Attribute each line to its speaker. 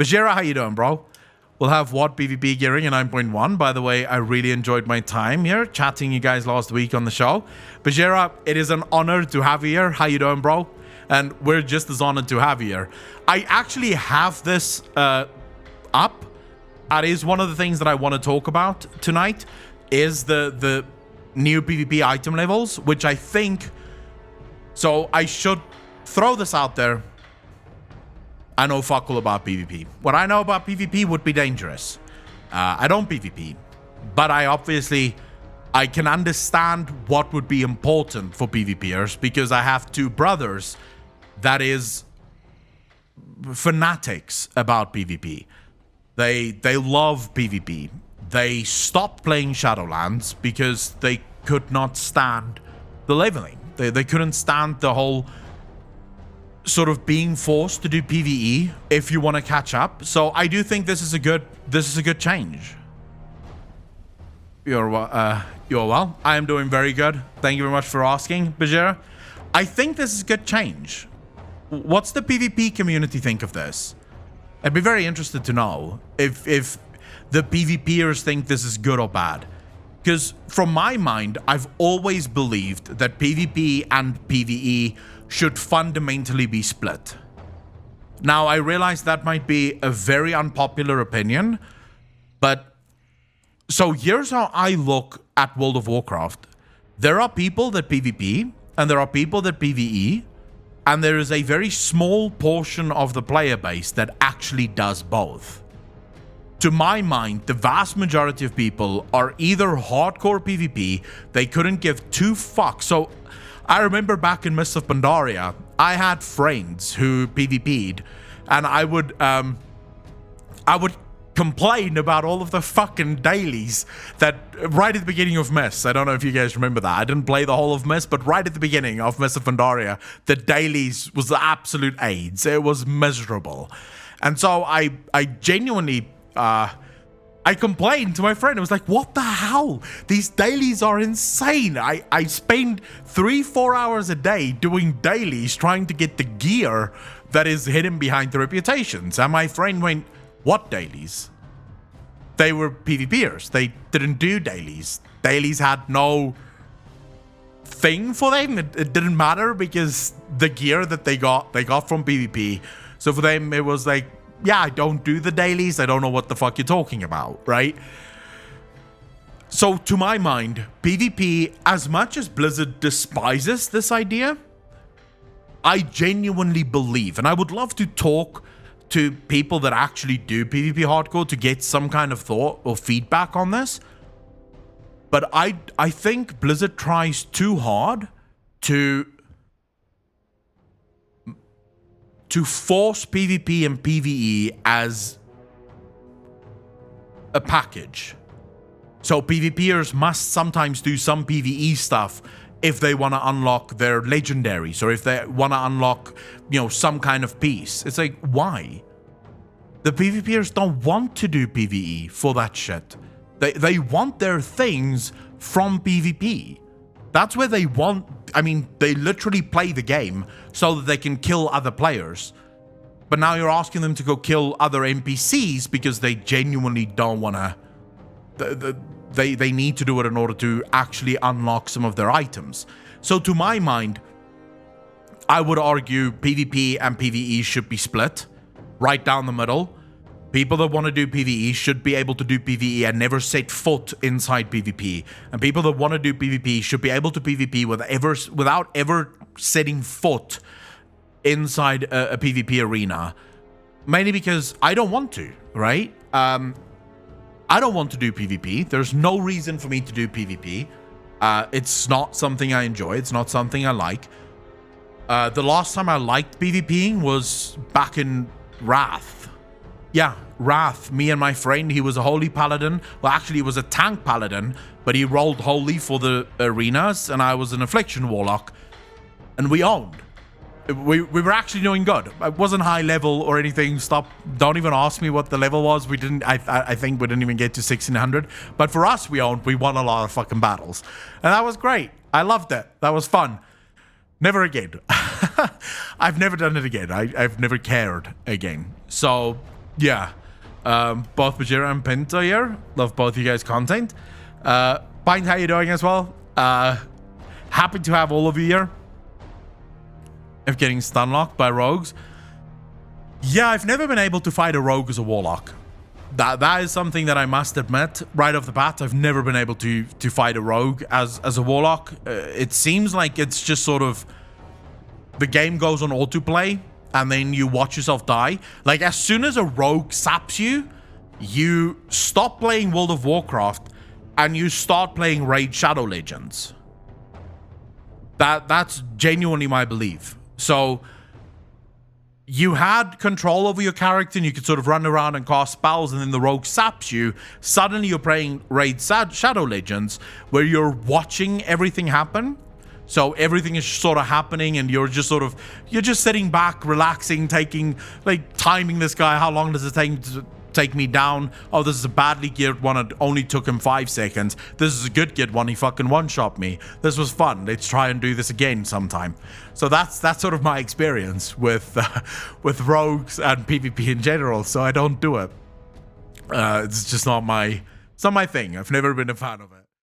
Speaker 1: Bajira, how you doing, bro? We'll have what PvP gearing in 9.1. By the way, I really enjoyed my time here chatting you guys last week on the show. Bajira, it is an honor to have you here. How you doing, bro? And we're just as honored to have you here. I actually have this up. That is one of the things that I want to talk about tonight, is the new PvP item levels, which I think... So I should throw this out there. I know fuck all about PvP. What I know about PvP would be dangerous. I don't PvP, but I can understand what would be important for PvPers, because I have two brothers that is fanatics about PvP. They love PvP. They stopped playing Shadowlands because they could not stand the leveling. They couldn't stand the whole sort of being forced to do PVE if you want to catch up. So I do think this is a good change. You're well. I am doing very good. Thank you very much for asking, Bajira. I think this is a good change. What's the PvP community think of this? I'd be very interested to know if the PvPers think this is good or bad. Because from my mind, I've always believed that PvP and PvE should fundamentally be split. Now, I realize that might be a very unpopular opinion, but so here's how I look at World of Warcraft. There are people that PvP, and there are people that PvE, and there is a very small portion of the player base that actually does both. To my mind, the vast majority of people are either hardcore PvP, they couldn't give two fucks. So I remember back in Mists of Pandaria, I had friends who PvP'd, and I would complain about all of the fucking dailies that right at the beginning of Mists. I don't know if you guys remember that. I didn't play the whole of Mists, but right at the beginning of Mists of Pandaria, the dailies was the absolute AIDS. It was miserable. And so I genuinely... I complained to my friend. I was like, what the hell? These dailies are insane. I spend 3-4 hours a day doing dailies trying to get the gear that is hidden behind the reputations. And my friend went, what dailies? They were PvPers. They didn't do dailies. Dailies had no thing for them. It didn't matter because the gear that they got from PvP. So for them, it was like, yeah, I don't do the dailies. I don't know what the fuck you're talking about, right? So to my mind, PvP, as much as Blizzard despises this idea, I genuinely believe, and I would love to talk to people that actually do PvP hardcore to get some kind of thought or feedback on this. But I think Blizzard tries too hard to force PvP and PvE as a package. So PvPers must sometimes do some PvE stuff if they want to unlock their legendaries, or if they want to unlock, some kind of piece. It's like, why? The PvPers don't want to do PvE for that shit. They want their things from PvP. That's where they want... I mean, they literally play the game so that they can kill other players. But now you're asking them to go kill other NPCs because they genuinely don't want to... They need to do it in order to actually unlock some of their items. So to my mind, I would argue PvP and PvE should be split right down the middle. People that want to do PvE should be able to do PvE and never set foot inside PvP. And people that want to do PvP should be able to PvP without ever setting foot inside a PvP arena. Mainly because I don't want to, right? I don't want to do PvP. There's no reason for me to do PvP. It's not something I enjoy. It's not something I like. The last time I liked PvPing was back in Wrath. Yeah, Wrath. Me and my friend, he was a holy paladin. Well, actually, he was a tank paladin, but he rolled holy for the arenas, and I was an affliction warlock. And we owned. We were actually doing good. It wasn't high level or anything. Don't even ask me what the level was. We didn't. I think we didn't even get to 1600. But for us, we won a lot of fucking battles, and that was great. I loved it. That was fun. Never again. I've never done it again. I've never cared again. So Yeah. Both Bajira and Pinto here. Love both you guys' content. Bind, how you doing as well? Happy to have all of you here. If getting stun locked by rogues. Yeah, I've never been able to fight a rogue as a warlock. That is something that I must admit right off the bat. I've never been able to fight a rogue as a warlock. It seems like it's just sort of the game goes on autoplay and then you watch yourself die. Like as soon as a rogue saps you, you stop playing World of Warcraft and you start playing Raid Shadow Legends. That's genuinely my belief. So you had control over your character and you could sort of run around and cast spells, and then the rogue saps you. Suddenly you're playing Raid Shadow Legends where you're watching everything happen. So everything is sort of happening and you're just sitting back, relaxing, timing this guy. How long does it take to take me down? Oh, this is a badly geared one. It only took him 5 seconds. This is a good geared one. He fucking one-shot me. This was fun. Let's try and do this again sometime. So that's sort of my experience with rogues and PvP in general. So I don't do it. It's just not my thing. I've never been a fan of it.